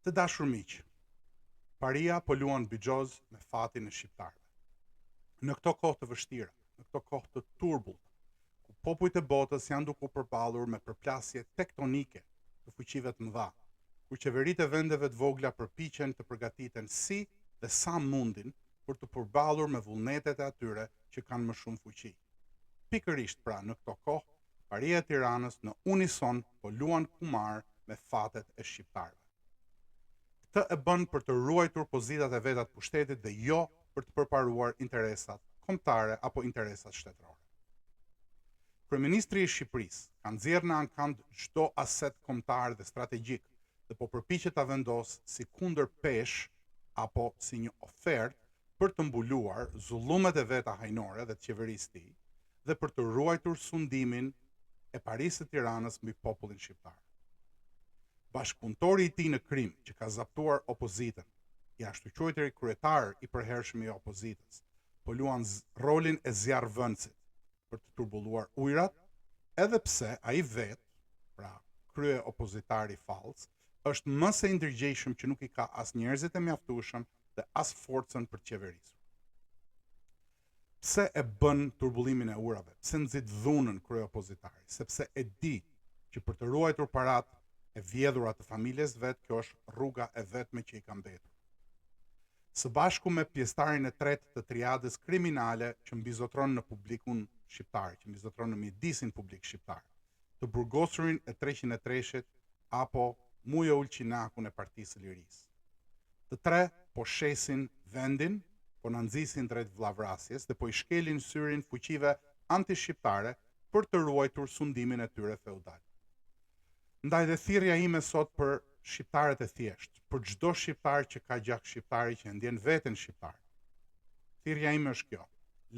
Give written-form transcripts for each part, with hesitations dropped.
Të dashur miq, paria po luan bigjoz me fatin e shqiptarëve. Në këto kohë të vështira, në këto kohë të turbullta, ku popujt e botës janë duke u përballur me përplasje tektonike të fuqive të mëdha, ku qeveritë e vendeve të vogla përpiqen të përgatiten si dhe sa mundin për të përballur me vullnetet e atyre që kanë më shumë fuqi. Pikërisht pra në këto kohë, paria e Tiranës në unison po luan kumar me fatet e shqiptarëve. Këtë e bën për të ruajtur pozitat e veta të pushtetit dhe jo për të përparuar interesat kombëtare apo interesat shtetërore. Kryeministri i Shqipërisë ka nxjerrë në ankand çdo aset kombëtar dhe strategjik dhe po përpiqet ta vendosë si kundër peshë apo si një ofertë për të mbuluar zullumet e veta hajnore dhe të qeverisë së tij dhe për të ruajtur sundimin e parisë së Tiranës mbi popullin shqiptar. Bashkëpunëtori i tij në krim që ka zaptuar opozitën, jashtëquajturi kryetar i përhershëm i opozitës, po luan rolin e zjarrvëndësit për të turbulluar ujërat, edhe pse ai vetë, pra krye opozitari fallës, është më së ndërgjegjshëm që nuk i ka as njerëzit e mjaftueshëm dhe as forcën për të qeverisur. Pse e bën turbullimin e urave? Pse nxit dhunën krye opozitari? Sepse e di që për të ruajtur paratë e vjedhura të familjes vet, kjo është rruga e vetme që i ka mbetur. Së bashku me pjesëtarin e tretë të triadës kriminale që mbizotron në publikun shqiptar, që mbizotron në mjedisin publik shqiptar, të burgosurin e 303-shit apo Mujo Ulqinakun e Partisë së Lirisë. Të tre po shesin vendin, po na nxisin drejt vllavrasjes dhe po i shkelin syrin fuqive antishqiptare për të ruajtur sundimin e tyre feudal. Ndaj dhe thirrja ime sot për shqiptarët e thjeshtë, për çdo shqiptar që ka gjak shqiptari që ndjen veten shqiptar. Thirrja ime është kjo: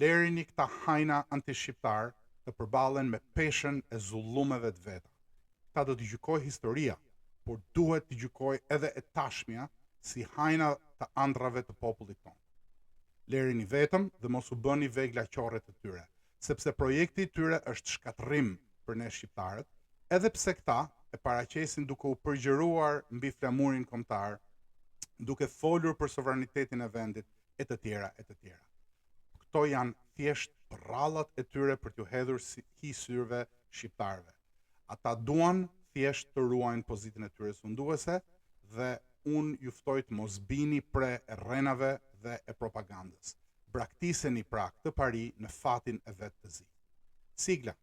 lerini këta hajna antishqiptar të përballen me peshën e zullumeve të veta. Këta do t'i gjykojë historia, por duhet t'i gjykojë edhe e tashmja si hajna të ëndrave të popullit tonë. Lerini vetëm dhe mos u bëni vegla qorre të tyre, sepse projekti i tyre është shkatërrim për ne shqiptarët, edhe pse këta e paraqesin duke u përgjëruar mbi flamurin kombëtar, duke folur për sovranitetin e vendit e të tjera e të tjera. Këto janë thjesht përrallat e tyre për t'u hedhur hi syrve shqiptarëve. Ata duan thjesht të ruajnë pozitën e tyre sunduese dhe unë ju ftoj të mos bini pre e rrenave dhe e propagandës. Braktiseni pra këtë pari në fatin e vetë të zi. Sigla.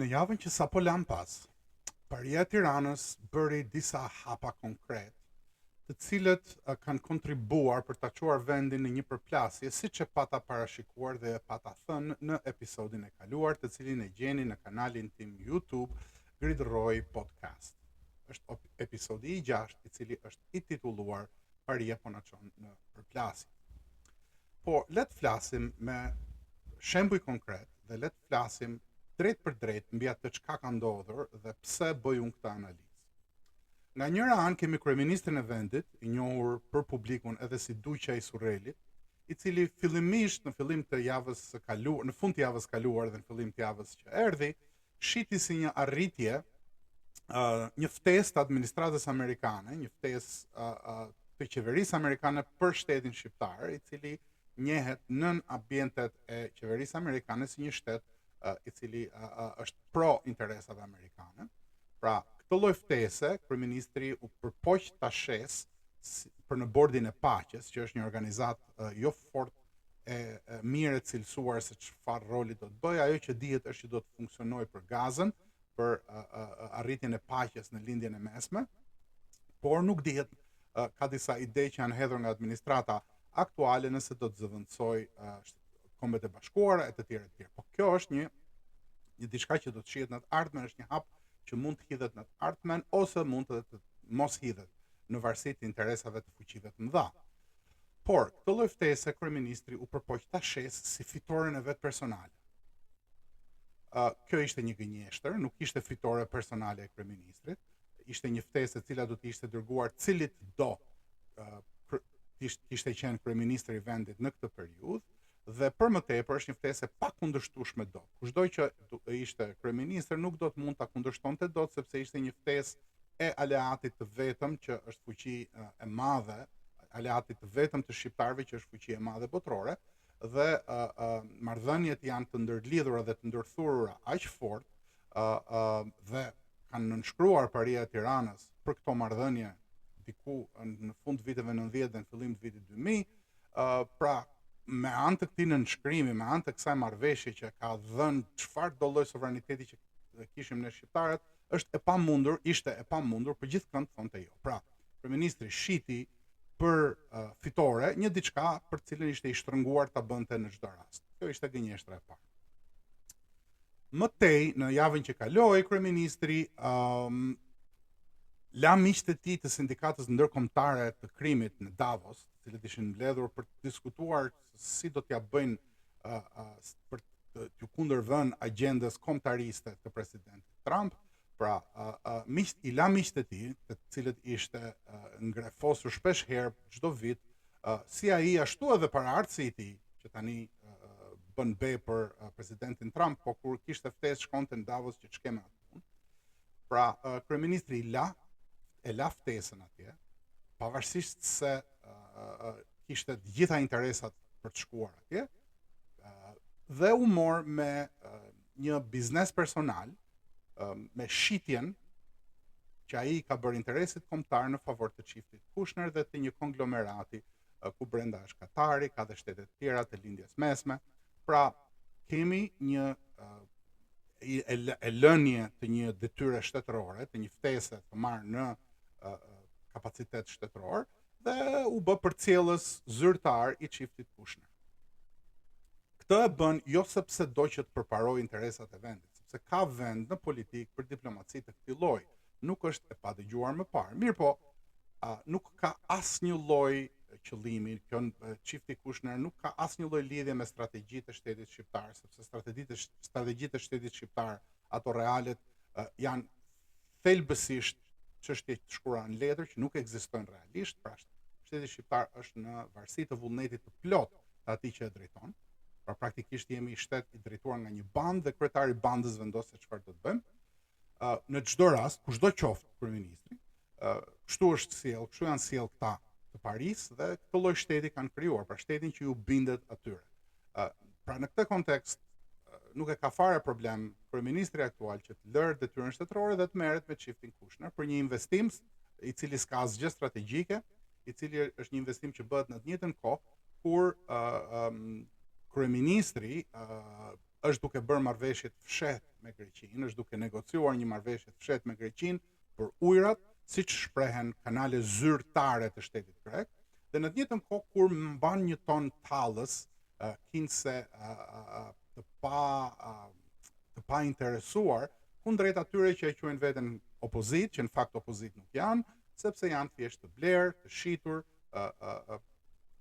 Në javën që sapo lan pas, paria e Tiranës bëri disa hapa konkret, të cilët kanë kontribuar për ta çuar vendin në një përplasje, siç e pata parashikuar dhe e pata thënë në episodin e kaluar, të cilin e gjeni në kanalin tim YouTube Grid Roy Podcast. Është episodi i 6, i cili është i titulluar Paria po na çon në përplasje. Po le të flasim me shembuj konkret dhe le të flasim drejt për drejt mbi atë çka ka ndodhur dhe pse bëj unë këtë analizë. Nga njëra anë kemi kryeministrin e vendit, i njohur për publikun edhe si Duqja i Surrelit, i cili fillimisht në fillim të javës së kaluar, në fund të javës kaluar dhe në fillim të javës që erdhi, shiti si një arritje një ftesë të administratës amerikane, një ftesë të qeverisë amerikane për shtetin shqiptar, i cili njehet nën ambientet e qeverisë amerikane si një shtet i cili është pro interesave amerikane. Pra, këtë lloj ftese, kryeministri u përpoq ta shes për në bordin e paqes, që është një organizatë jo fort e mirë e cilësuar se çfarë roli do të bëjë, ajo që dihet është që do të funksionojë për Gazën, për arritjen e paqes në lindjen e mesme, por nuk dihet, ka disa ide që janë hedhur nga administrata aktuale nëse do të zëvendësoj Kombet e Bashkuara e të tjerë. Po kjo është një diçka që do të shihet në të ardhmen, është një hap që mund të hidhet në të ardhmen ose mund të mos hidhet në varësi të interesave të fuqive të mëdha. Por këtë lloj ftese kryeministri u përpoq ta shes si fitoren e vet personale. Kjo ishte një gënjeshtër, nuk ishte fitore personale e kryeministrit, ishte një ftesë e cila do të ishte dërguar cilit do ishte qenë kryeministri i vendit në këtë periudhë, dhe për më tepër është një ftesë e pakundërshtueshme dot. Kushdo që ishte kryeministër nuk do të mund ta kundërshtonte dot, sepse ishte një ftesë e aleatit të vetëm që është fuqi e madhe, aleatit të vetëm të shqiptarëve që është fuqi e madhe botërore, dhe marrëdhëniet janë të ndërlidhura dhe të ndërthurura aq fort dhe kanë nënshkruar Paria e Tiranës për këto marrëdhënie diku në fund të viteve 90 dhe në fillim të vitit 2000, pra me anë të këtij nënshkrimi, me anë të kësaj marrëveshje që ka dhënë çfarë do lloj sovraniteti që kishim ne shqiptarët, ishte e pamundur për gjithkënd thonte jo. Pra, kryeministri shiti për fitore një diçka për cilën ishte i shtrënguar ta bënte në çdo rast. Kjo ishte gënjeshtra e parë. Më tej, në javën që kaloi, kryeministri la miqtë e tij të sindikatës ndërkombëtare të krimit në Davos, të cilët ishin mbledhur për të diskutuar si do t'ja bëjnë për t'u kundërvënë agjendës kombëtariste të presidentit Trump. Pra, i la miqtë e tij, të cilët ishte ngrefosur shpesh herë çdo vit, si ai ashtu edhe paraardhësi i tij, që tani bën be për presidentin Trump, po kur kishte ftesë shkonte në Davos që ç'keme aty. Pra, kryeministri e la ftesën atje, pavarësisht se kishte të gjitha interesat për të shkuar atje, dhe u mor me një biznes personal, me shitjen që ai ka bërë interesit kombëtar në favor të çiftit Kushner dhe të një konglomerati ku brenda është Katari, ka dhe shtete të tjera të lindjes mesme. Pra, kemi një lënie të një detyre shtetërore, të një ftese të marrë në kapacitet shtetëror, dhe u bë përcjellës zyrtar i çiftit Kushner. Këtë e bën jo sepse do që të përparojë interesat e vendit, se ka vend në politikë për diplomaci të këtij lloji. Nuk është e padëgjuar më parë. Mirë po, nuk ka asnjë lloj qëllimi, kjo çifti Kushner nuk ka asnjë lloj lidhje me strategjitë e shtetit shqiptar, sepse strategjitë e shtetit shqiptar, ato realet, janë thelbësisht çështje të shkruara në letër që nuk ekzistojnë realisht. Pra, shteti shqiptar është në varësi të vullnetit të plot të atij që e drejton. Pra, praktikisht jemi shtet i drejtuar nga një bandë dhe kryetari i bandës vendos se çfarë do të bëjmë. Në çdo rast, kushdo qoftë kryeministri, kështu janë sjell këta të Paris dhe këtë lloj shteti kanë krijuar, pra shtetin që ju bindet atyre. Pra, në këtë kontekst nuk e ka fare problem kryeministri aktual që të lërë detyrën shtetërore dhe të merret me çiftin Kushner për një investim i cili s'ka asgjë strategjike, i cili është një investim që bëhet në të njëjtën kohë kur kryeministri është duke bërë marrëveshje të fshehtë me Greqinë, është duke negociuar një marrëveshje të fshehtë me Greqinë për ujërat, siç shprehen kanale zyrtare të shtetit grek, dhe në të njëjtën kohë kur mban një ton tallës, kinse të pa interesuar kundrejt atyre që e quajnë veten opozitë, që në fakt opozitë nuk janë, sepse janë thjesht të blerë, të shitur.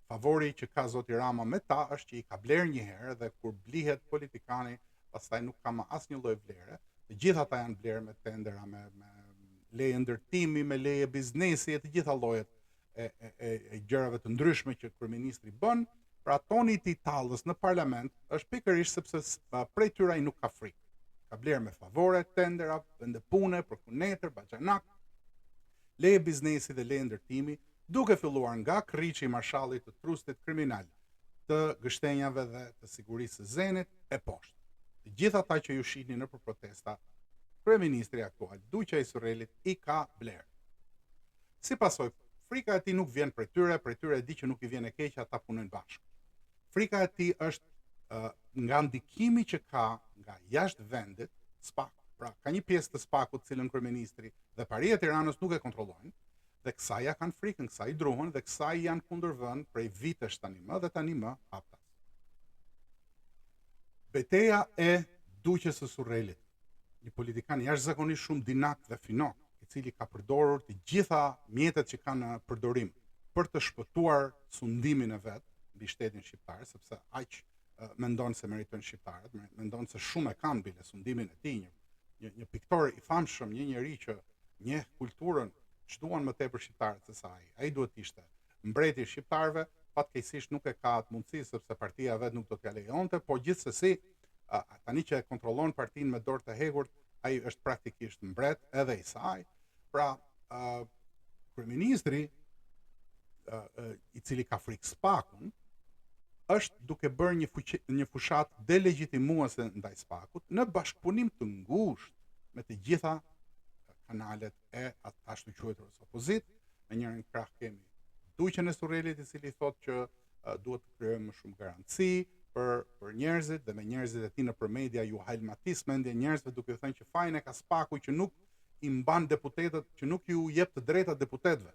Favori që ka zoti Rama me ta është që i ka blerë një herë dhe kur blihet politikani, pastaj nuk ka më asnjë lloj vlere. Të gjitha ata janë blerë me tendera, me leje ndërtimi, me leje biznesi, e të gjitha llojet e gjërave të ndryshme që kryeministri bën, Pra toni i tallës në parlament është pikërisht sepse prej tyre ai nuk ka frikë. Ka blerë me favore, tendera, vende pune, përkunetër, baxhanak, leje biznesi dhe leje ndërtimi, duke filluar nga Krriçi i Marshallit të trustit kriminal, të gështenjave dhe të sigurisë së Zenit e poshtë. Të gjithë ata që ju shihni nëpër protesta, kryeministri aktual Duqja i Surrelit i ka blerë. Si pasojë, frika e tij nuk vjen prej tyre e di që nuk i vjen e keq, ata punojnë bashkë. Frika e tij është nga ndikimi që ka nga jashtë vendit, SPAK. Pra, ka një pjesë të SPAK-ut, cilën kryeministri dhe Paria e Tiranës nuk e kontrollojnë, dhe kësaj ja kanë frikën, kësaj druhen dhe kësaj janë kundër vënë prej vitesh tani më dhe tani më haptas. Betejë e Duqes së Surrelit, një politikan jashtëzakonisht shumë dinak dhe finok, i cili ka përdorur të gjitha mjetet që ka në përdorim për të shpëtuar sundimin e vet mbi shtetin shqiptar, sepse aq mendon se meritojnë shqiptarët, mendon se shumë e kanë bile sundimin e tij, një piktor i famshëm, një njerëz që njeh kulturën, ç'duan më tepër shqiptarët se sa ai. Ai duhet të ishte mbreti i shqiptarëve, fatkeqësisht nuk e ka atë mundësi sepse partia vet nuk do t'ja lejonte, por gjithsesi tani që e kontrollon partinë me dorë të hegur, ai është praktikisht mbret edhe i saj. Pra, kryeministri i cili ka frikë SPAK-un, është duke bërë një fushat delegitimuese ndaj SPAK-ut në bashkëpunim të ngushtë me të gjitha kanalet e ashtu quajturës opozit. Në njërin krah kemi Duqen e Surrelit, i cili thotë që duhet të krijojmë më shumë garanci për njerëzit, dhe me njerëzit e tij nëpër media ju halmatis mendjen njerëzve duke thënë që fajin e ka SPAK-u që nuk i mban deputetët, që nuk ju jep të drejtat deputetëve.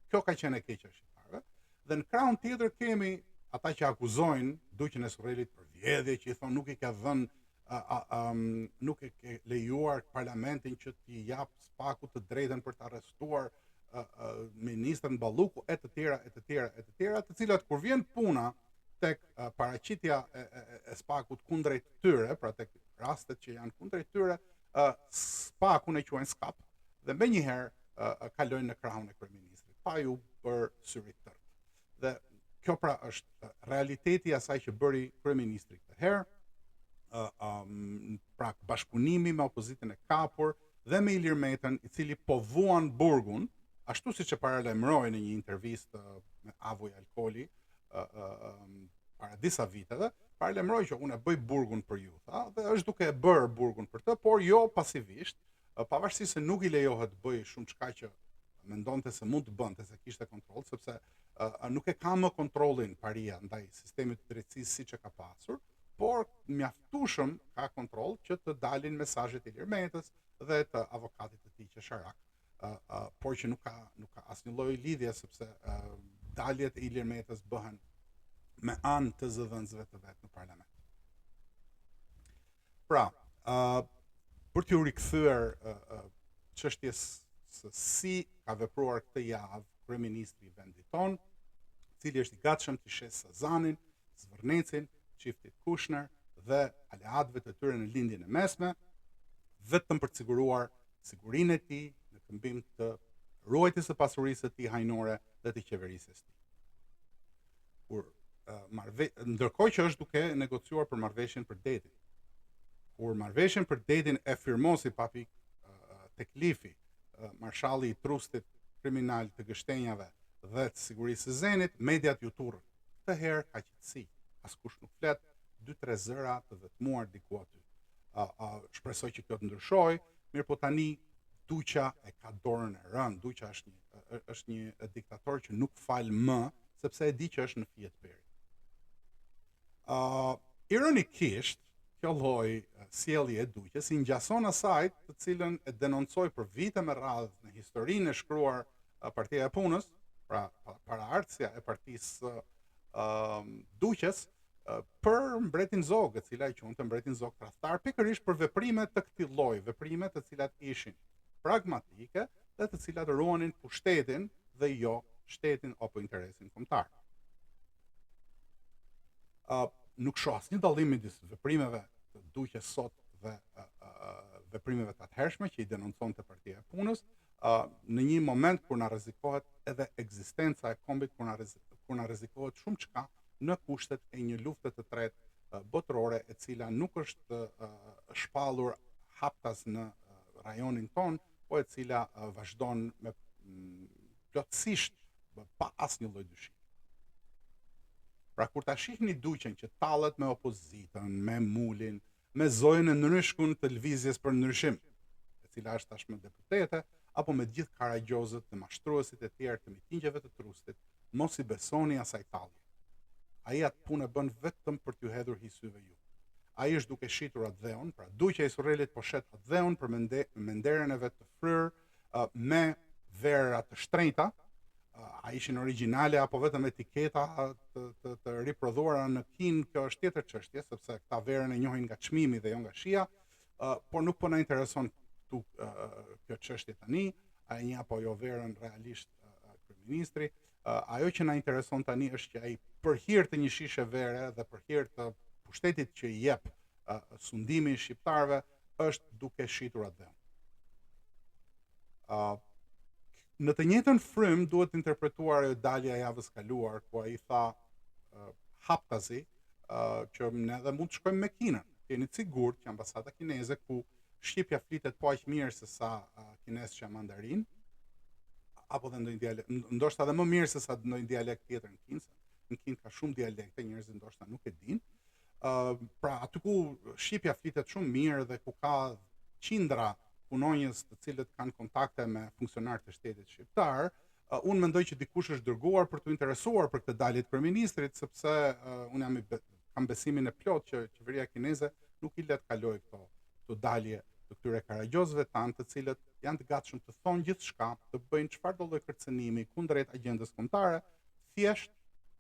Kjo ka qenë e keqe shqiptarëve. Dhe në krahun tjetër kemi ata që akuzojnë Duqen e Surrelit për vjedhje, që i thonë nuk i ka dhënë nuk e ke lejuar parlamentin që t'i jap SPAK-ut të drejtën për të arrestuar ministrin Balluku e të tjera, të cilat kur vjen puna tek paraqitja e SPAK-ut kundrejt tyre, pra tek rastet që janë kundrejt tyre, SPAK-un e quajnë skap dhe menjëherë kalojnë në krahun e kryeministrit, pa ju bërë syri tërt. Dhe kjo pra është realiteti i asaj që bëri kryeministri këtë herë. Pra bashkëpunimi me opozitën e kapur dhe me Ilir Metën, i cili po vuan burgun, ashtu siç e paralajmëroi në një intervistë me Avuj Alkoli para disa viteve, paralajmëroi që unë e bëj burgun për ju, dhe është duke e bërë burgun për të, por jo pasivisht, pavarësisht se nuk i lejohet të bëjë shumë çka që mendonte se mund të bënte, se kishte kontroll, sepse nuk e ka më kontrollin Paria ndaj sistemit të drejtësisë siç e ka pasur, por mjaftueshëm ka kontroll që të dalin mesazhet e Ilir Metës dhe të avokatit të tij Qesharak, por që nuk ka asnjë lloj lidhje, sepse daljet e Ilir Metës bëhen me anë të zëvendësve të vet në parlament. Pra, për t'ju rikthyer çështjes se si ka vepruar këtë javë kryeministri i vendit ton, i cili është i gatshëm të shes Sazanin, Zvërnecin, çiftit Kushner dhe aleatëve të tyre në lindjen e mesme, vetëm për të siguruar sigurinë e tij në këmbim të ruajtjes së pasurisë së tij hajnore dhe të qeverisë së tij. Ndërkohë që është duke negociuar për marrëveshjen për detin. Kur marrëveshjen për detin e firmosi papi Teklifi, marshalli i trustit kriminal të gështenjave dhe të sigurisë së Zenit, mediat ju turrën. Këtë herë ka qetësi. Askush nuk flet, 2-3 zëra të vetmuar diku aty. Shpresoj që kjo të ndryshojë, mirë po tani Duqja e ka dorën e rënë. Duqja është një diktator që nuk fal më, sepse e di që është në fije të perit. Ironikisht, kjo lloj sjellje e Duqjes i ngjason asaj të cilën e denoncoi për vite me radhë në historinë e shkruar Partia e Punës, pra paraardhësia e partisë Duqes, për mbretin Zog, e cila i quante mbretin Zog tradhtar, pikërisht për veprime të këtij lloji, veprime të cilat ishin pragmatike dhe të cilat ruanin pushtetin dhe jo shtetin apo interesin kombëtar. Nuk shoh asnjë dallim midis veprimeve të Duqes sot dhe veprimeve të atëhershme që i denonconte Partia e Punës, në një moment kur na rrezikohet edhe ekzistenca e kombit, kur na rrezikohet shumë çka në kushtet e një lufte të tretë botërore, e cila nuk është shpallur haptas në rajonin ton, po e cila vazhdon me plotësisht pa asnjë lloj dyshimi. Pra kur ta shihni Duqen që tallet me opozitën, me Mulin, me Zojën e Ndryshkun të lëvizjes për ndryshim, e cila është tashmë deputete, apo me gjithë karagjozët dhe mashtruesit e tjerë të mitingjeve të Trustit, mos i besoni asaj tallje. Ai atë punë bën vetëm për t'ju hedhur hysyve ju. Ai është duke shitur atë dheun, pra Duqja e Surrelit po shet atë dheun për me nderën e vet të fryrë, me vera të shtrenjta, a ishin origjinale apo vetëm etiketa të riprodhuara në Kinë, kjo është tjetër çështje, sepse këta verën e njohin nga çmimi dhe jo nga shija, por nuk po na intereson këtu kjo çështje tani, a e një apo jo verën realisht kryeministri. Ajo që na intereson tani është që ai për hir të një shishe vere dhe për hir të pushtetit që i jep sundimi shqiptarëve është duke shitur atë dheun. Në të njëjtën frym duhet interpretuar ajo dalja e javës kaluar, ku ai tha haptazi që ne edhe mund të shkojmë me Kinën. Jeni të sigurt që ambasada kineze, ku shqipja flitet po aq mirë se sa kinesçja mandarin, apo dhe ndonjë dialekt, ndoshta edhe më mirë se sa ndonjë dialekt tjetër në Kinë, në Kinë ka shumë dialekte, njerëzit ndoshta nuk e dinë. Pra aty ku shqipja flitet shumë mirë dhe ku ka qindra punonjës të cilët kanë kontakte me funksionarë të shtetit shqiptar, unë mendoj që dikush është dërguar për të interesuar për këtë dalje të kryeministrit, sepse unë kam besimin e plot që qeveria kineze nuk i let kaloj këto dalje të këtyre karagjozëve tanë, të cilët janë të gatshëm të thonë gjithçka, të bëjnë çfarë do lloj kërcënimi kundrejt agjendës kombëtare, thjesht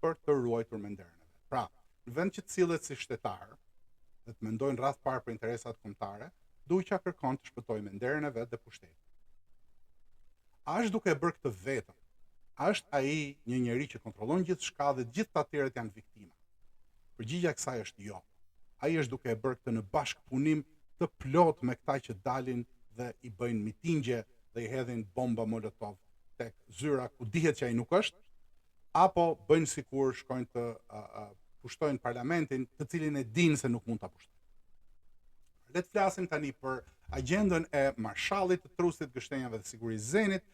për të ruajtur me nderën e vet. Pra, në vend që të sillet si shtetar dhe të mendojnë rreth parë për interesat kombëtare, Duqja kërkon të shpëtojë me nderën e vet dhe pushtetin. A është duke e bërë këtë vetëm? A është ai një njeri që kontrollon gjithçka dhe gjithë të tjerët janë viktima? Përgjigjja e kësaj është jo. Ai është duke e bërë këtë në bashkëpunim të plot me këta që dalin dhe i bëjnë mitingje dhe i hedhin bomba molotov tek zyra ku dihet që ai nuk është, apo bëjnë sikur shkojnë të pushtojnë parlamentin, të cilin e dinë se nuk mund ta pushtojnë. Le të flasim tani për agjendën e marshallit të Trustit, Gështenjave dhe Sigurisë Zenit,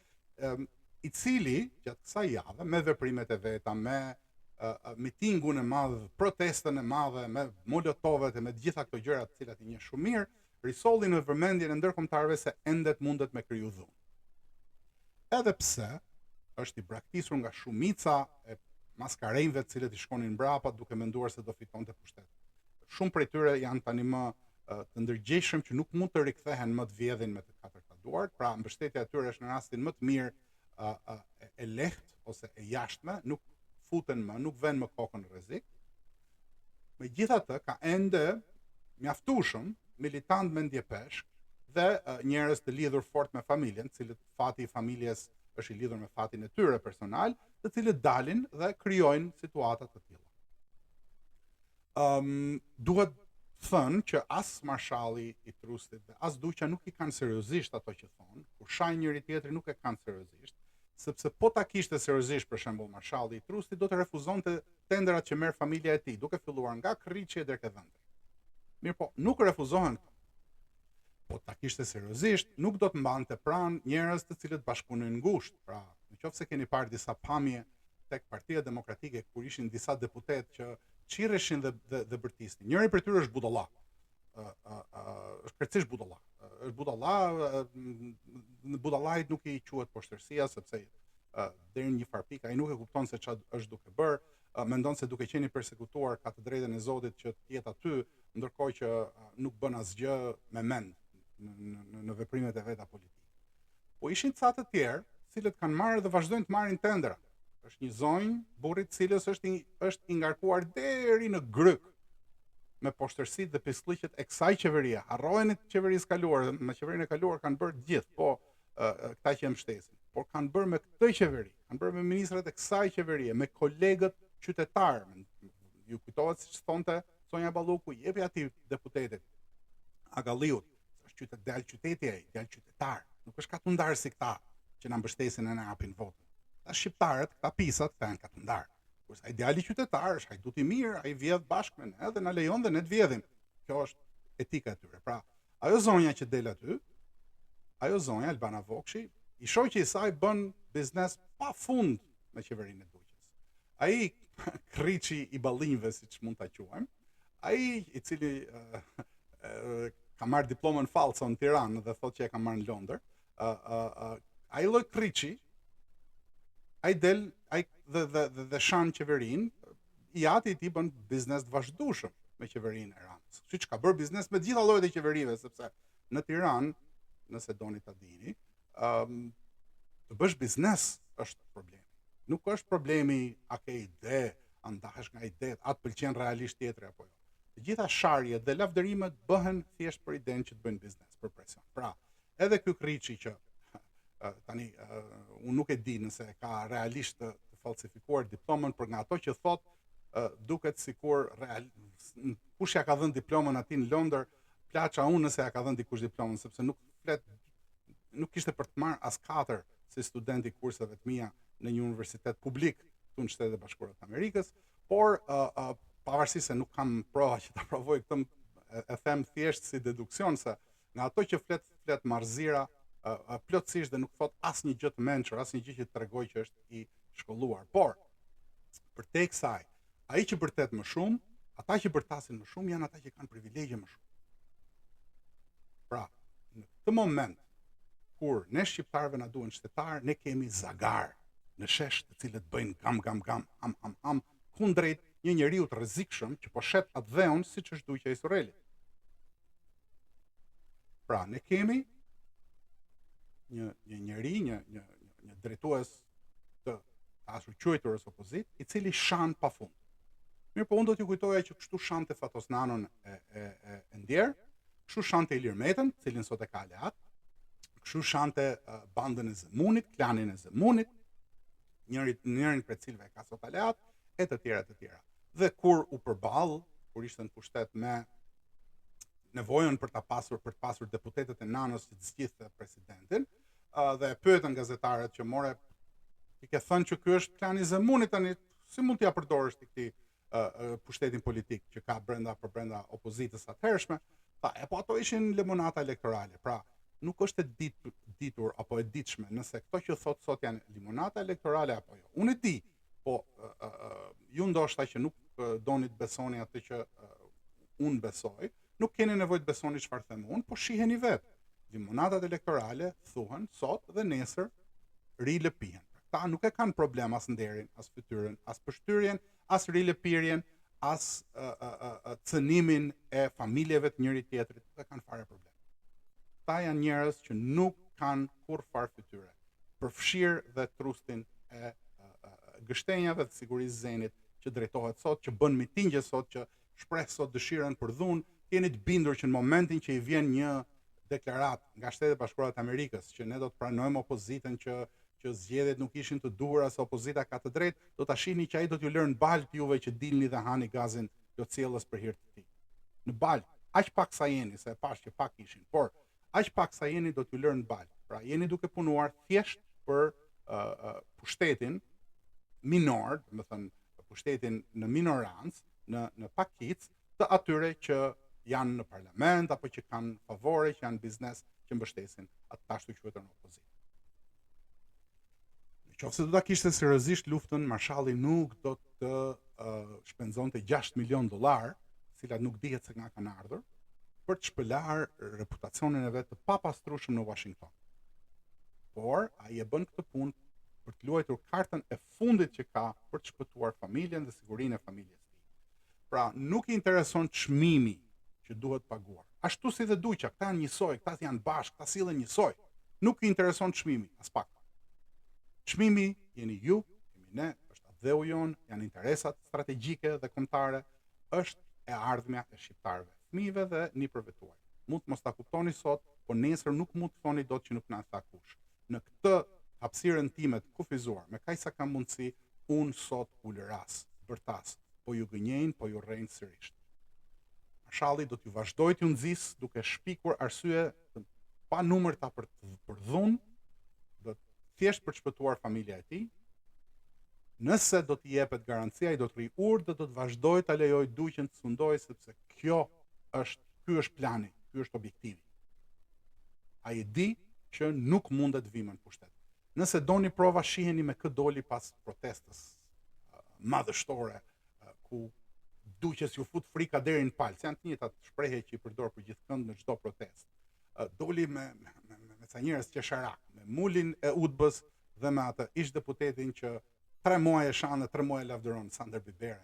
i cili gjatë kësaj jave me veprimet e veta, me mitingun e madh, protestën e madhe, me molotovet e me të gjitha këto gjëra të cilat i njeh shumë mirë, risolli në vëmendjen e ndërkombëtarëve se endet mundet me kriju dhunë. Edhe pse është i braktisur nga shumica e maskarejve të cilët i shkonin mbrapa duke menduar se do fitonte pushtet. Shumë prej tyre janë tani më të ndërgjegjshëm që nuk mund të rikthehen më të vjedhin me të katërta duart, pra mbështetja e tyre është në rastin më të mirë e lehtë ose e jashtme, nuk futen më, nuk vënë më kokën në rrezik. Megjithatë, ka ende mjaftueshëm militant me ndjepeshk dhe njerëz të lidhur fort me familjen, të cilët fati i familjes është i lidhur me fatin e tyre personal, të cilët dalin dhe krijojnë situata të tilla. Duhet thënë që as marshalli i Trustit dhe as Duqja nuk i kanë seriozisht ato që thonë, kur shajnë njëri tjetrin nuk e kanë seriozisht, sepse po ta kishte seriozisht për shembull marshalli i Trustit do të refuzonte tenderat që merr familja e tij, duke filluar nga Krriçi deri te Dhëndri. Mirë po, nuk refuzohen këto. Po ta kishte seriozisht, nuk do të mbante pranë njerëz të cilët bashkëpunojnë ngushtë. Pra, nëse keni parë disa pamje tek Partia Demokratike kur ishin disa deputet që çirreshin dhe bërtisnin. Njëri prej tyre është budalla. Është krejtësisht budalla. Është budalla, budallait nuk i quhet poshtërsia sepse deri në një farë pikë ai nuk e kupton se çfarë është duke bërë, mendon se duke qenë i përsekutuar ka të drejtën e Zotit që të jetë aty, ndërkohë që nuk bën asgjë me mend në veprimet e veta politike. Po ishin ca të tjerë, të cilët kanë marrë dhe vazhdojnë të marrin tendera. Është një zonjë burri i cilës është i ngarkuar deri në gryk me poshtërsitë dhe pislliqet e kësaj qeverie. Harroheni të qeverisë kaluar, me qeverinë e kaluar kanë bërë gjithë, po këta që e mbështesin, por kanë bërë me këtë qeveri, kanë bërë me ministrat e kësaj qeverie, me kolegët qytetarë. Ju kujtohet siç thonte Sonja Balluku, jepi atij deputetit Agalliut, është djalë qyteti ai, djalë qytetar, nuk është katundar si këta që na mbështesin e na japin votën. Ta shqiptarët, këta pisat, këta janë katundar. Kurse ai djali qytetar është hajdut i mirë, ai vjedh bashkë me ne dhe na lejon dhe ne të vjedhim. Kjo është etika e tyre. Pra, ajo zonja që del aty, ajo zonja Albana Vokshi, i shoqi i saj bën biznes pafund me qeverinë e Duqës. Ai kriçi i ballinjve, siç mund ta quajmë, ai i cili ka marrë diplomën falso në Tiranë dhe thotë që e ka marrë në Londër, ai lloj kriçi, ai del, ai dhe shan qeverinë, i ati i tij bën biznes të vazhdueshëm me qeverinë e Ranës. Siç ka bërë biznes me të gjitha llojet e qeverive, sepse në Tiranë, nëse doni ta dini, të bësh biznes është problemi. Nuk është problemi a ke ide, a ndahesh nga idetë, a të pëlqen realisht tjetri apo jo. Të gjitha sharjet dhe lavdërimet bëhen thjesht për idenë që të bëjnë biznes, për presion. Pra, edhe ky kriçi që tani unë nuk e di nëse ka realisht të falsifikuar diplomën, për nga ato që thot duket sikur kush ja ka dhënë diplomën atij në Londër, plaça unë nëse ja ka dhënë dikush diplomën, sepse nuk kishte për të marrë as 4 si studenti kurseve të mia në një universitet publik këtu në Shtetet e Bashkuara të Amerikës, por pavarësisht se nuk kam prova që ta provoj këtë, e them thjesht si deduksion se nga ato që flet marrëzira plotësisht dhe nuk thot asnjë gjë të mençur, asnjë gjë që të tregoj që është i shkolluar. Por përtej kësaj, ai që bërtet më shumë, ata që bërtasin më shumë janë ata që kanë privilegje më shumë. Pra, në këtë moment kur ne shqiptarëve na duhen shtetar, ne kemi zagar në shesh të cilët bëjnë gam, kundrejt një njeriu të rrezikshëm që po shet atë dheun siç është duqja e Surrelit. Pra, ne kemi një njeri, një drejtues të ashtu quajturës opozit, i cili shan pafund. Mirë, po unë do t'ju kujtoja që kështu shante Fatos Nanon e Ndjer, kështu shante Ilir Metën, cilin sot e ka aleat, kështu shante bandën e Zemunit, klanin e Zemunit, njërin për cilve e ka sot aleat, e të tjera të tjera. Dhe kur u përball, kur ishte në pushtet me nevojën për të pasur deputetet e nanës që të zgjidhte presidentin, dhe e pyetën gazetarët që more, i ke thënë që ky është klani i Zemunit tani, si mund t'ja përdorësh ti këtij pushtetin politik që ka brenda opozitës atëhershme? Tha, po ato ishin limonata elektorale. Pra, nuk është e ditur apo e ditshme nëse këto që thot sot janë limonata elektorale apo jo. Unë e di, po ju ndoshta që nuk doni të besoni atë që unë besoj, nuk keni nevojë të besoni çfarë them unë, po shiheni vetë. Limonatat elektorale thuhen sot dhe nesër rilëpihen. Ta nuk e kanë problem as nderin, as fytyrën, as pështyrjen, as rilëpirjen, as cënimin e familjeve të njëri tjetrit, dhe kanë fare problem. Ta janë njerëz që nuk kanë kur farë fytyre, përfshirë dhe trustin e gështenjave të sigurisë zenit që drejtohet sot, që bën mitingje sot, që shpreh sot dëshirën për dhunë, jeni të bindur që në momentin që i vjen një deklarat nga Shtetet e Bashkuara të Amerikës që ne do të pranojmë opozitën, që zgjedhjet nuk ishin të duhura se opozita ka të drejtë, do ta shihni që ai do t'ju lërë në balë juve që dilni dhe hani gazin plotësiellës për hir të tij. Në balë, aq pak sa jeni, se e pash që pak ishin, por aq pak sa jeni do t'ju lërë në balë. Pra jeni duke punuar thjesht për pushtetin minor, do të thënë pushtetin në minorancë, në pakicë të atyre që janë në parlament apo që kanë favore, që janë biznes që mbështesin ata ashtu quajtur në opozitë. Nëse do ta kishte seriozisht luftën, Marshalli nuk do të shpenzonte $6 milion, cilat nuk dihet se nga kanë ardhur, për të shpëlar reputacionin e vet të papastrueshëm në Washington. Por ai e bën këtë punë për të luajtur kartën e fundit që ka për të shpëtuar familjen dhe sigurinë e familjes tij. Pra, nuk i intereson çmimi që duhet paguar. Ashtu si dhe Duqja, këta janë njësoj, këta janë bashkë, këta sillen njësoj. Nuk i intereson çmimi, as pak. Çmimi jeni ju, jemi ne, është adheu jon, janë interesat strategjike dhe kombëtare, është e ardhmja e shqiptarëve, fëmijëve dhe nipërve tuaj. Mund të mos ta kuptoni sot, por nesër nuk mund të thoni dot që nuk na tha kush. Në këtë hapësirën time të kufizuar, me kaq sa kam mundësi, unë sot ulëras, bërtas, po ju gënjejnë, po ju rrejnë sërish. Marshalli do t'ju vazhdoj t'ju nxis duke shpikur arsye pa numërta për dhunë, do thjesht për të shpëtuar familja e tij, Nëse do t'i jepet garancia, i do të rri urdhë, do të vazhdoj të lejoj duqen të sundoj, sepse ky është plani, ky është objektivi. Ai e di që nuk mundet vimën pushtet. Nëse doni prova, shiheni me kë doli pas protestës madhështore, ku duqes ju fut frika deri në palc. Janë të njëjtat shprehje që i përdor për gjithkënd në çdo protestë. Doli me ca njerëz qesharak, me mulin e UDB-s dhe me atë ish deputetin që 3 muaj e shan dhe 3 muaj e lavdëron, Sander Bibere,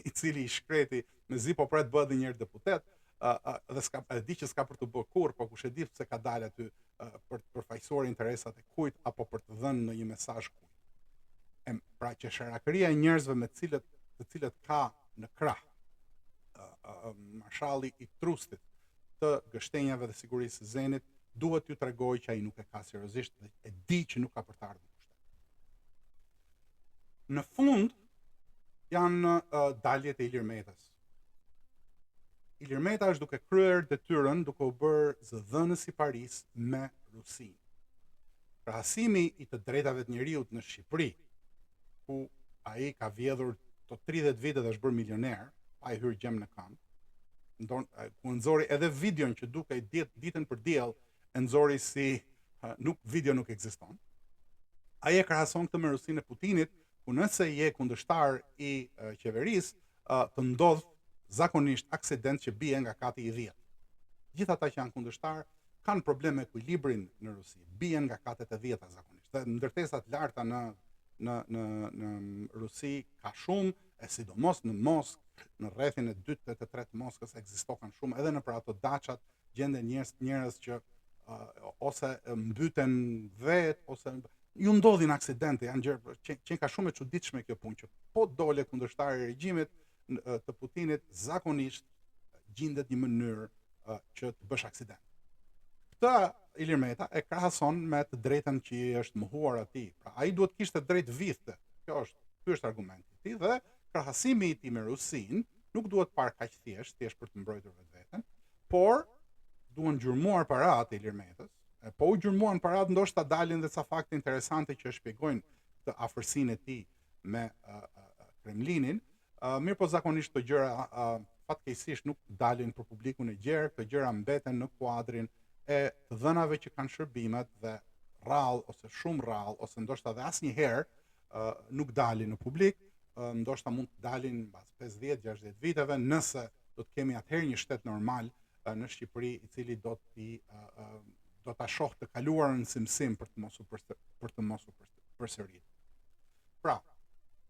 i cili i shkreti me zi po pret bëhet një herë deputet, dhe di që s'ka për të bërë kurrë, po kush e di pse ka dalë aty për të përfaqësuar interesat e kujt apo për të dhënë në një mesazh kujt. Pra qesharakëria e njerëzve të cilët ka në krah marshalli i trustit të gështenjave dhe sigurisë së Zenit, duhet t'ju tregoj që ai nuk e ka seriozisht dhe e di që nuk ka për të ardhur në pushtet. Në fund janë daljet e Ilir Metës. Ilir Meta është duke kryer detyrën duke u bërë zëdhënës i Paris me Rusinë. Krahasimi i të drejtave të njeriut në Shqipëri, ku ai ka vjedhur të 30 vite dhe është bërë milioner, pa i hyrë gjem në kam, ku nxori edhe videon që dukej ditën për diell, e nxori si video nuk ekziston. Ai e krahason këtë me Rusinë e Putinit, ku nëse je kundërshtar i qeverisë, të ndodh zakonisht aksident që bie nga kati i 10. Gjithë ata që janë kundërshtar kanë problem me ekuilibrin në Rusi, bien nga katet e 10 zakonisht. Dhe ndërtesat larta në Rusi ka shumë, e sidomos në Moskë, në rrethin e 2 të 3 të Moskës ekzistohen shumë, edhe në për ato daçat gjenden njerëz që ose mbyten vet, ose ju ndodhin aksidente, janë gjëra që ka shumë e çuditshme kjo punë, që po dole kundërshtari i regjimit të Putinit, zakonisht gjendet një mënyrë që të bësh aksident. Këtë Ilir Meta e krahason me të drejtën që i është mohuar atij. Pra ai duhet kishte drejt vithte. Ky është argumenti i tij, dhe krahasimi i tij me Rusinë nuk duhet parë kaq thjesht për të mbrojtur vetveten, por duhen gjurmuar parat e Ilir Metës. Po u gjurmuan parat, ndoshta dalin dhe ca fakte interesante që shpjegojnë të afërsinë e tij me Kremlinin. Mirë po zakonisht të gjëra fatkeqësisht nuk dalin për publikun e gjerë, të gjëra mbeten në kuadrin e të dhënave që kanë shërbimet dhe rrallë ose shumë rrallë, ose ndoshta dhe asnjëherë nuk dalin në publik, ndoshta mund të dalin mbas 50-60 viteve, nëse do të kemi atëherë një shtet normal në Shqipëri, i cili do ta shohë të kaluarën simsim për të mos u përsëritur. Pra,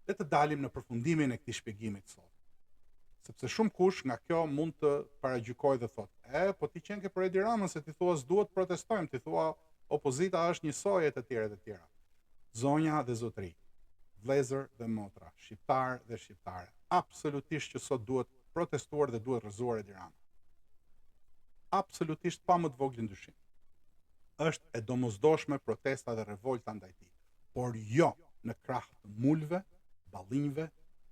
le të dalim në përfundimin e këtij shpjegimit sot. Sepse shumë kush nga kjo mund të paragjykojë dhe thotë, po ti qenë ke për Edi Ramën, se ti thua s'duhet protestojmë, ti thua opozita është njësoj e të tjera. Zonja dhe zotëri, vëllezër dhe motra, shqiptar dhe shqiptare, absolutisht që sot duhet protestuar dhe duhet rrëzuar Edi Rama. Absolutisht pa më të voglin dyshim. Është e domosdoshme protesta dhe revolta ndaj tij, por jo në krah të mulve, ballinjve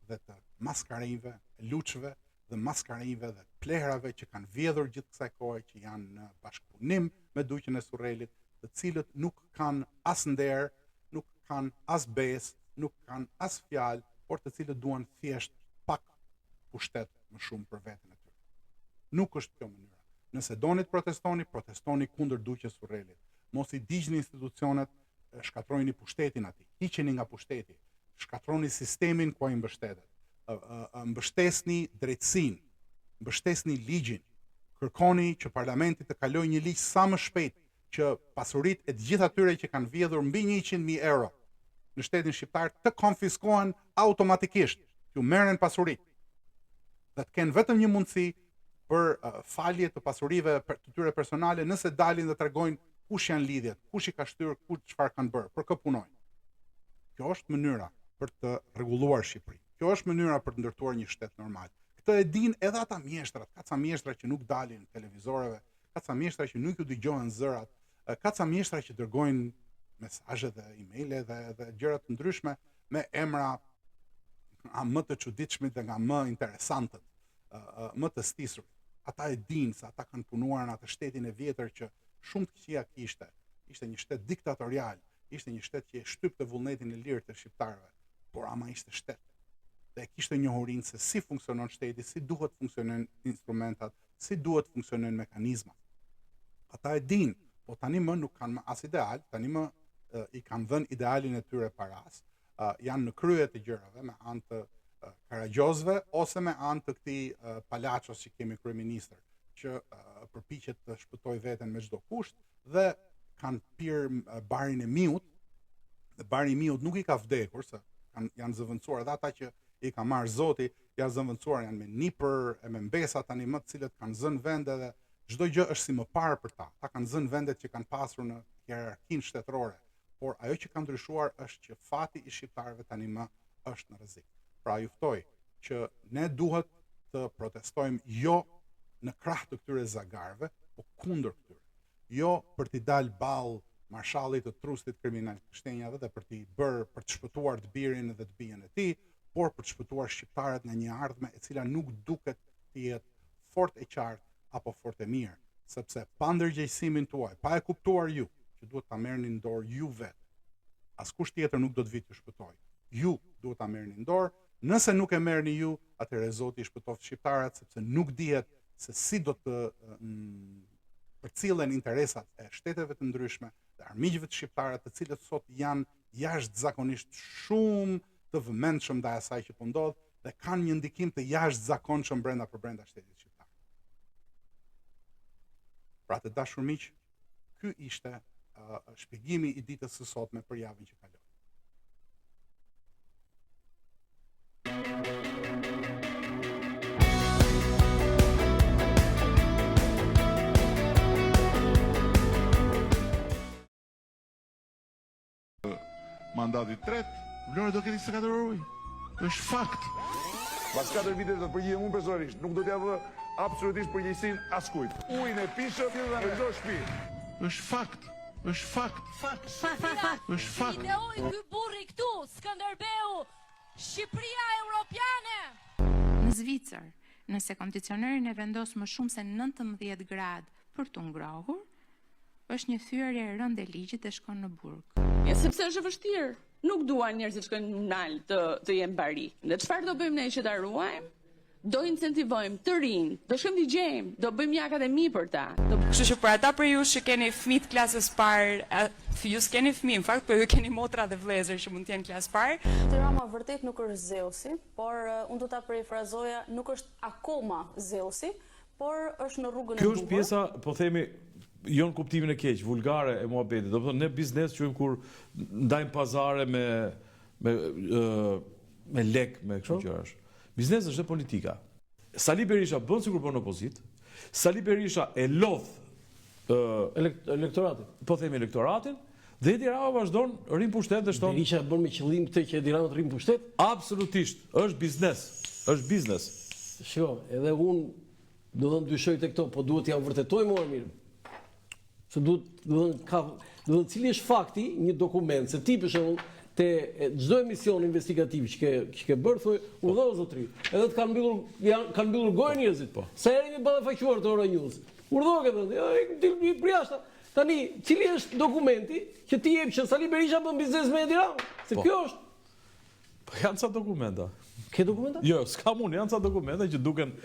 dhe të maskarejve, luçve dhe maskarejve dhe plehrave që kanë vjedhur gjithë kësaj kohe, që janë në bashkëpunim me duqjen e Surrelit, të cilët nuk kanë as nder, nuk kanë as besë, nuk kanë as fjalë, por të cilët duan thjesht pak pushtet më shumë për veten e tyre. Nuk është kjo mënyra. Nëse doni të protestoni kundër duqjes Surrelit. Mos i digjni institucionet, shkatrojini pushtetin atij, hiqeni nga pushteti, shkatroni sistemin ku ai mbështetet. Mbështesni drejtësinë, mbështesni ligjin, kërkoni që parlamenti të kalojë një ligj sa më shpejt që pasuritë e të gjithë atyre që kanë vjedhur mbi 100.000 euro në shtetin shqiptar të konfiskohen automatikisht, t'ju merren pasuritë dhe të kenë vetëm një mundësi për falje të pasurive të tyre personale, nëse dalin dhe tregojnë kush janë lidhjet, kush i ka shtyrë, çfarë kanë bërë, për kë punojnë. Kjo është mënyra për të rregulluar Shqipërinë. Kjo është mënyra për të ndërtuar një shtet normal. Këtë e din edhe ata mjeshtrat, ka ca mjeshtra që nuk dalin në televizoreve, ka ca mjeshtra që nuk ju dëgjohen zërat, ka ca mjeshtra që dërgojnë mesazhe dhe emaile dhe gjëra të ndryshme me emra nga më të çuditshmit dhe nga më interesantët, më të stisurit. Ata e dinë se ata kanë punuar në atë shtetin e vjetër që shumë të këqija kishte. Ishte një shtet diktatorial, ishte një shtet që e shtypte vullnetin e lirë të shqiptarëve. por ama ishte shtet. Dhe kishte njohurinë se si funksionon shteti, si duhet funksionojnë instrumentat, si duhet funksionojnë mekanizmat. Ata e din, po tani më nuk kanë më as ideal, tani më i kanë dhënë idealin e tyre paras, janë në krye të gjërave me anë të Karagjozve ose me anë të këtij Palaços që kemi kryeministër, që përpiqet të shpëtojë veten me çdo kusht dhe kanë pirë barin e miut. Dhe bari i miut nuk i ka vdekur, se janë zëvendësuar edhe ata që i ka marrë Zoti, janë zëvendësuar, janë me nipër e me mbesa tani më, të cilët kanë zënë vende dhe çdo gjë është si më parë për ta. Ata kanë zënë vendet që kanë pasur në hierarkinë shtetërore, por ajo që ka ndryshuar është që fati i shqiptarëve tani më është në rrezik. Pra ju ftoj që ne duhet të protestojmë jo në krah të këtyre zagarve, po kundër këtyre. Jo për t'i dalë ballë marshallit të trustit kriminal të shtrenjave dhe për të shpëtuar të birin dhe të bijën e tij, por për të shpëtuar shqiptarët nga një ardhme e cila nuk duket të jetë fort e qartë apo fort e mirë, sepse pa ndërgjegjësimin tuaj, pa e kuptuar ju që duhet ta merrni në dorë ju vetë, askush tjetër nuk do të vitë të shpëtojë. Ju duhet ta merrni në dorë. Nëse nuk e merrni ju, atëherë Zoti i shpëtoft shqiptarët, sepse nuk dihet se si do të përcillen interesat e shteteve të ndryshme dhe armiqve të shqiptarët, të cilët sot janë jashtëzakonisht shumë të vëmendshëm ndaj asaj që po ndodh dhe kanë një ndikim të jashtëzakonshëm brenda shtetit shqiptar. Pra të dashur miq, ky ishte shpjegimi i ditës së sotme për javën që kaloi. Mandati tret, Vlora do keti se 4 orë ujë. Është fakt. Pas 4 vite do të përgjigjem unë personalisht, nuk do t'ja vë absolutisht përgjegjësinë askujt. Ujin e pishëm në çdo shtëpi. Është fakt. Është fakt. Është fakt. Ideoj ky burri këtu, Skënderbeu, Shqipëria Europiane. Në Zvicër, nëse kondicionerin e vendos më shumë se 19 gradë për të ngrohur, është një thyerje e rëndë e ligjit dhe shkon në burg. Ja, sepse është e vështirë. Nuk duan njerëzit të shkojnë në mal të jenë bari. Dhe çfarë do bëjmë ne që ta ruajmë? Do incentivojmë të rinj, do shkojmë dëgjojmë, do bëjmë një akademi për ta. Kështu që për ata për ju që keni fëmijë të klasës parë, ju s'keni fëmijë, në fakt, por ju keni motra dhe vëllezër që mund të jenë klasë parë. Tirana vërtet nuk është Zeusi, por unë do ta perifrazoja, nuk është akoma Zeusi, por është në rrugën e duhur. Kjo është pjesa, po themi, jo në kuptimin e keq, vulgare e muhabetit. Do të thonë ne biznes quajmë kur ndajmë pazare me lek, me kështu gjërash. Biznes është dhe politika. Sali Berisha bën sikur bën opozit. Sali Berisha e lodh elektoratin. Po themi elektoratin, dhe Edi Rama vazhdon rrim pushtet dhe shton. Berisha bën me qëllim këtë që Edi Rama të rrim pushtet? Absolutisht, është biznes. Është biznes. Shiko, edhe unë do të dyshoj te këto, po duhet ja vërtetoj më mirë. Se duhet cili është fakti, një dokument, se ti për shembull te çdo emision investigativ që ke bërë, thuaj, urdhëro zotëri. Edhe të kanë mbyllur gojën njerëzit. Po. Sa herë jemi ballafaqur te Euronews. Urdhëro këtë, i prjashta. Tani, cili është dokumenti që ti jep që Sali Berisha bën biznes me Edi Rama? Se kjo është. Po janë ca dokumenta. Ke dokumenta? Jo, s'kam unë, janë ca dokumenta që duken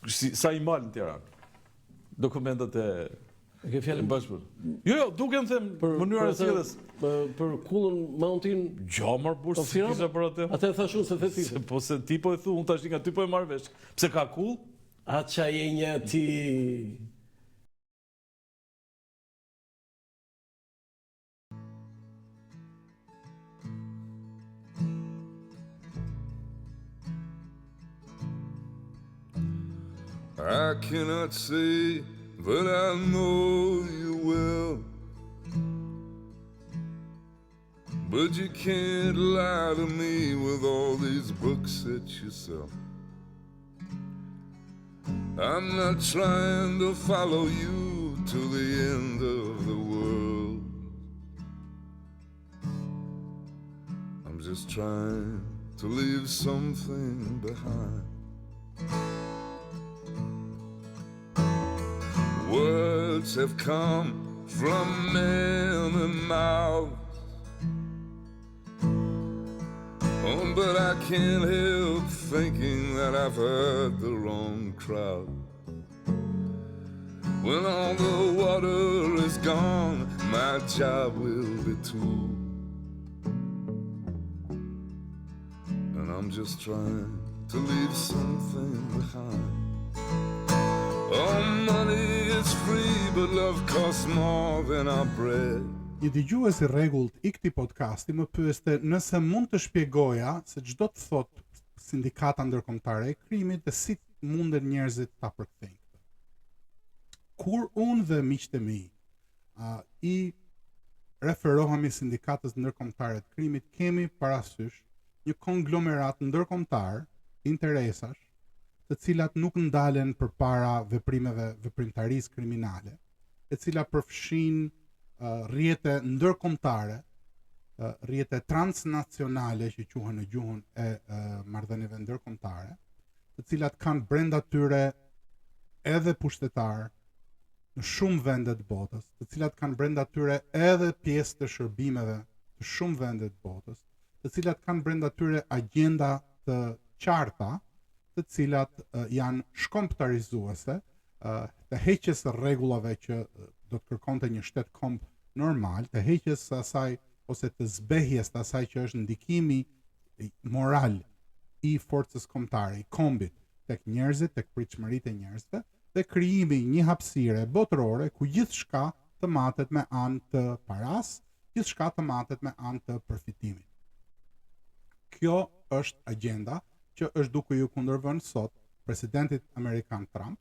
sa i mal në Tiranë. Dokumentat e ke fjalën bashkë. Jo, duken them për mënyrën e sjelljes. Për Kullën Mountain. Gjomar burse kisha për atë. Atë e thashun se the ti. Po se ti po e thu, unë tash nga ty po e marr vesh. Pse ka kull? Aça jenja ti. I cannot say but I know you will. But you can't lie to me with all these books that you sell. I'm not trying to follow you to the end of the world. I'm just trying to leave something behind. Words have come from men and mouths, Oh, but I can't help thinking that I've heard the wrong crowd. When all the water is gone, my job will be too. And I'm just trying to leave something behind. Oh, money is free, but love costs more than our bread. Një dëgjues i rregullt i këtij podcasti më pyeste nëse mund të shpjegoja se çdo të thot sindikata ndërkombëtare e krimit dhe si munden njerëzit ta përkthejnë. Kur unë dhe miqtë e mi i referohemi sindikatës ndërkombëtare të krimit, kemi parasysh një konglomerat ndërkombëtar interesash, të cilat nuk ndalen përpara veprimtarisë kriminale, e cila përfshin rrjete ndërkombëtare, rrjete transnacionale që quhen në gjuhën e marrëdhënieve ndërkombëtare, të cilat kanë brenda tyre edhe pushtetar në shumë vende të botës, të cilat kanë brenda tyre edhe pjesë të shërbimeve të shumë vende të botës, të cilat kanë brenda tyre agjenda të qarta, të cilat janë shkombëtarizuese, të heqjes së rregullave që do të kërkonte një shtet komb normal, të heqjes së asaj ose të zbehjes të asaj që është ndikimi moral i forcës kombëtare, i kombit tek njerëzit, tek pritshmëritë e njerëzve, dhe krijimi një hapësire botërore ku gjithçka të matet me anë të paras, gjithçka të matet me anë të përfitimit. Kjo është agjenda që është duke ju kundërvënë sot presidentit amerikan Trump,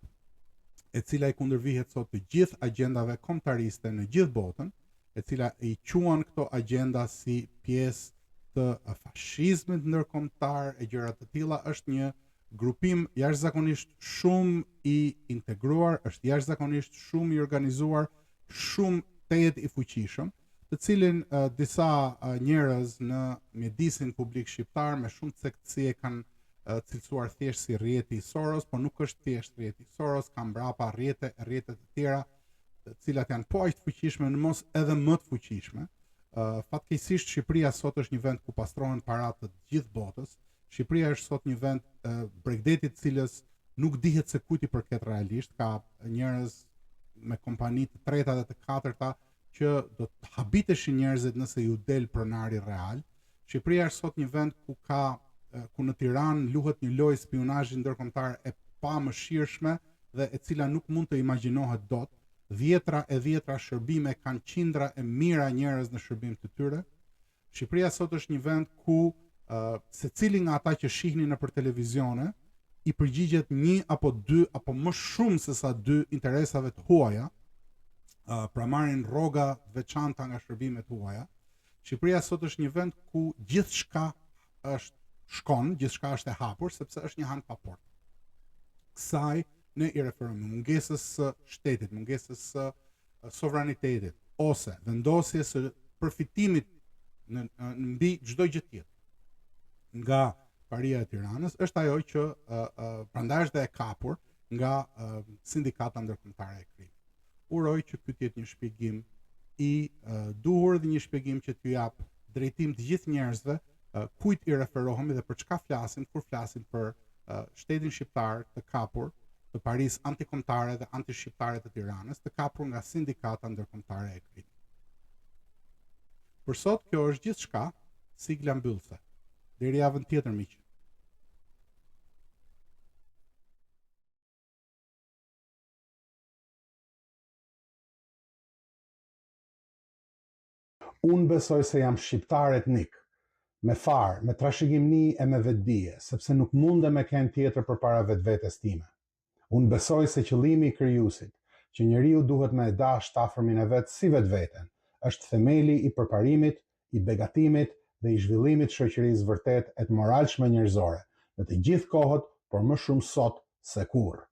e cila i kundërvihet sot të gjithë agjendave kombëtariste në gjithë botën, e cila i quan këto agjenda si pjesë të fashizmit ndërkombëtar e gjëra të tilla. Është një grupim jashtëzakonisht shumë i integruar, është jashtëzakonisht shumë i organizuar, shumë tejet i fuqishëm, të cilin disa njerëz në mjedisin publik shqiptar me shumë thektësi e kanë cilësuar thjesht si rrjeti i Soros, por nuk është thjesht rrjeti i Soros, ka mbrapa rrjete të tjera, të cilat janë po aq të fuqishme, në mos edhe më të fuqishme. Fatkeqësisht Shqipëria sot është një vend ku pastrohen parat të gjithë botës. Shqipëria është sot një vend Bregdetit, cilës nuk dihet se kujt i përket realisht, ka njerëz me kompani të treta dhe të katërta që do të habiteshin njerëzit nëse ju del pronari real. Shqipëria është sot një vend ku në Tiranë luhet një lojë spionazhi ndërkombëtar e pamëshirshme dhe e cila nuk mund të imagjinohet dot. Dhjetra shërbime kanë qindra e mira njerëz në shërbim të tyre. Shqipëria sot është një vend ku secili nga ata që shihni nëpër televizione i përgjigjet një apo dy apo më shumë se sa dy interesave të huaja, pra marrin rroga veçanta nga shërbimet huaja. Shqipëria sot është një vend ku gjithçka shkon, gjithçka është e hapur, sepse është një han pa portë. Kësaj ne i referojmë mungesës së shtetit, mungesës së sovranitetit, ose vendosjes së përfitimit mbi çdo gjë tjetër nga paria e Tiranës, është ajo që prandaj është dhe e kapur nga sindikata ndërkombëtare e krimit. Uroj që ky të jetë një shpjegim i duhur dhe një shpjegim që t'ju jap drejtim të gjithë njerëzve kujt i referohemi dhe për çka flasim kur flasim për shtetin shqiptar të kapur, të parisë antikombëtare dhe antishqiptare të Tiranës, të kapur nga sindikata ndërkombëtare e krimit. Për sot kjo është gjithçka, sigla mbyllëse. Deri javën tjetër, miq. Unë besoj se jam shqiptar etnik, me farë, me trashëgimni e me vetdije, sepse nuk mundem me kënd tjetër përpara vetvetes time. Unë besoj se qëllimi i krijuesit, që njeriu duhet me e dashur afërmin e vet si vetveten, është themeli i përparimit, i begatimit dhe i zhvillimit të shoqërisë vërtet e të moralshme njerëzore, në të gjithë kohët, por më shumë sot se kurrë.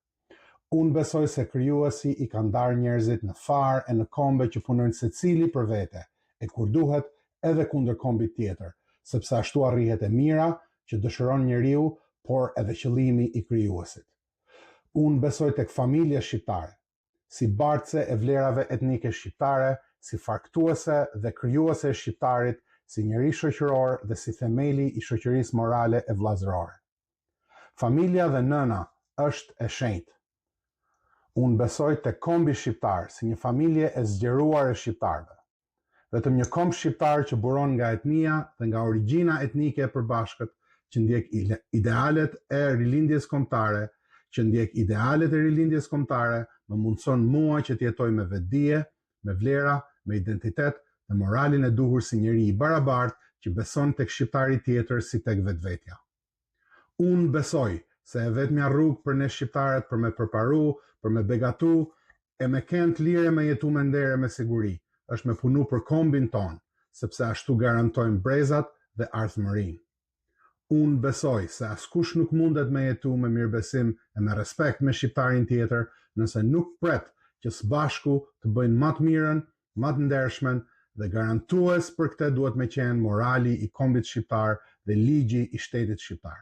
Unë besoj se krijuesi i ka ndarë njerëzit në farë e në kombe që punojnë secili për vete, e kur duhet edhe kundër kombit tjetër, sepse ashtu arrihet e mira që dëshiron njeriu, por edhe qëllimi i krijuesit. Unë besoj tek familja shqiptare, si bartëse e vlerave etnike shqiptare, si farktuese dhe krijuese e shqiptarit, si njeri shoqëror dhe si themeli i shoqërisë morale e vllazërore. Familja dhe nëna është e shenjtë. Unë besoj te kombi shqiptar si një familje e zgjeruar e shqiptarëve. Vetëm një komb shqiptar që buron nga etnia dhe nga origjina etnike e përbashkët, që ndjek idealet e rilindjes kombëtare, më mundson mua që të jetoj me vetdije, me vlera, me identitet dhe moralin e duhur si njeri i barabartë që beson tek shqiptari tjetër si tek vetvetja. Unë besoj se e vetmja rrugë për ne shqiptarët për me përparu, për me begatu, e me kënd lire me jetu me ndere me siguri, është me punu për kombin ton, sepse ashtu garantojmë brezat dhe ardhmërinë. Unë besoj se askush nuk mundet me jetu me mirëbesim e me respekt me shqiptarin tjetër nëse nuk pret që së bashku të bëjnë më të mirën, më të ndershmen dhe garantues për këtë duhet me qenë morali i kombit shqiptar dhe ligji i shtetit shqiptar.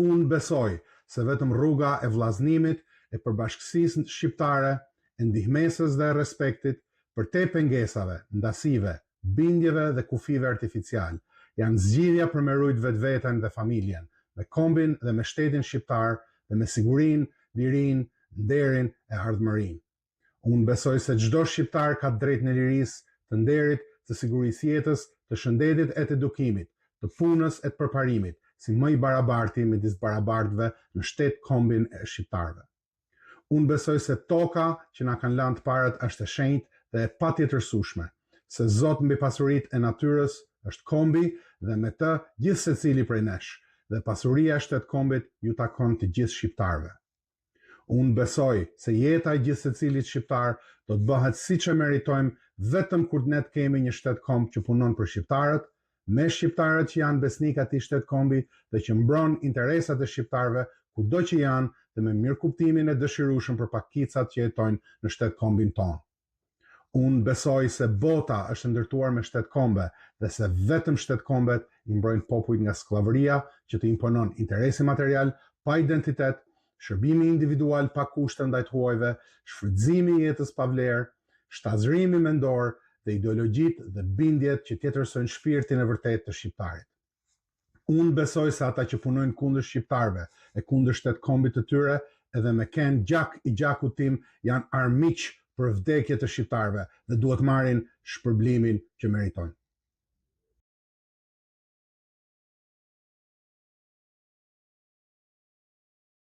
Unë besoj se vetëm rruga e vllaznimit, e përbashkësisë shqiptare, e ndihmesës dhe respektit për te pengesave, ndasive, bindjeve dhe kufive artificial, janë zgjidhja për me rujt vetveten dhe familjen, me kombin dhe me shtetin shqiptar dhe me sigurinë, lirinë, nderin e ardhmërinë. Unë besoj se çdo shqiptar ka drejt në lirisë, të nderit, të sigurisë jetës, të shëndetit e të edukimit, të punës e të përparimit, si më i barabarti midis barabartëve në shtet kombin e shqiptarëve. Unë besoj se toka që na kanë lënë të parët është e shenjtë dhe e patjetërsueshme, se Zot mbi pasuritë e natyrës është kombi dhe me të gjithë secili prej nesh, dhe pasuria e shtet kombit ju takon të gjithë shqiptarëve. Unë besoj se jeta e gjithë secilit shqiptar do të bëhet siç e meritojmë vetëm kur ne të kemi një shtet komb që punon për shqiptarët, me shqiptarët që janë besnik atij shtet kombi dhe që mbron interesat e shqiptarëve kudo që janë dhe me mirëkuptimin e dëshirueshëm për pakicat që jetojnë në shtet kombin tonë. Unë besoj se bota është ndërtuar me shtet kombe dhe se vetëm shtet kombet i mbrojnë popujt nga skllavëria që të imponon interesi material pa identitet, shërbimi individual pa kushte ndaj të huajve, shfrytëzimi i jetës pa vlerë, shtazërimi mendor dhe ideologjitë dhe bindjet që tjetërsojnë shpirtin e vërtet të shqiptarit. Unë besoj se ata që punojnë kundër shqiptarëve e kundër shtet kombit të tyre edhe me kënd gjak i gjakut tim janë armiq për vdekje të shqiptarëve dhe duhet marrin shpërblimin që meritojnë.